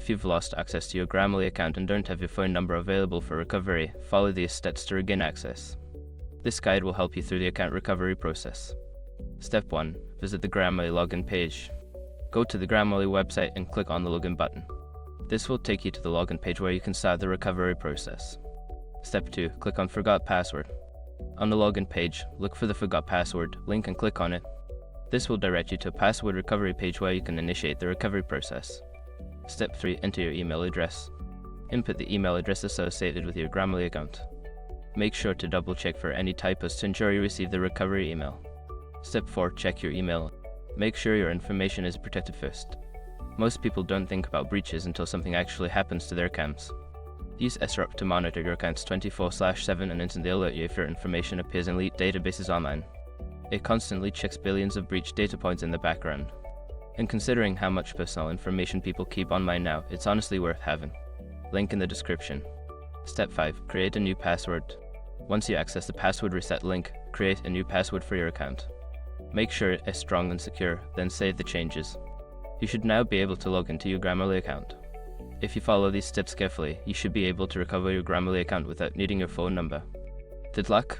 If you've lost access to your Grammarly account and don't have your phone number available for recovery, follow these steps to regain access. This guide will help you through the account recovery process. Step 1. Visit the Grammarly login page. Go to the Grammarly website and click on the login button. This will take you to the login page where you can start the recovery process. Step 2. Click on Forgot Password. On the login page, look for the Forgot Password link and click on it. This will direct you to a password recovery page where you can initiate the recovery process. Step 3. Enter your email address. Input the email address associated with your Grammarly account. Make sure to double check for any typos to ensure you receive the recovery email. Step 4. Check your email. Make sure your information is protected first. Most people don't think about breaches until something actually happens to their accounts. Use SRUP to monitor your accounts 24/7 and instantly alert you if your information appears in leaked databases online. It constantly checks billions of breach data points in the background. And considering how much personal information people keep online now, it's honestly worth having. Link in the description. Step 5. Create a new password. Once you access the password reset link, create a new password for your account. Make sure it is strong and secure, then save the changes. You should now be able to log into your Grammarly account. If you follow these steps carefully, you should be able to recover your Grammarly account without needing your phone number. Good luck!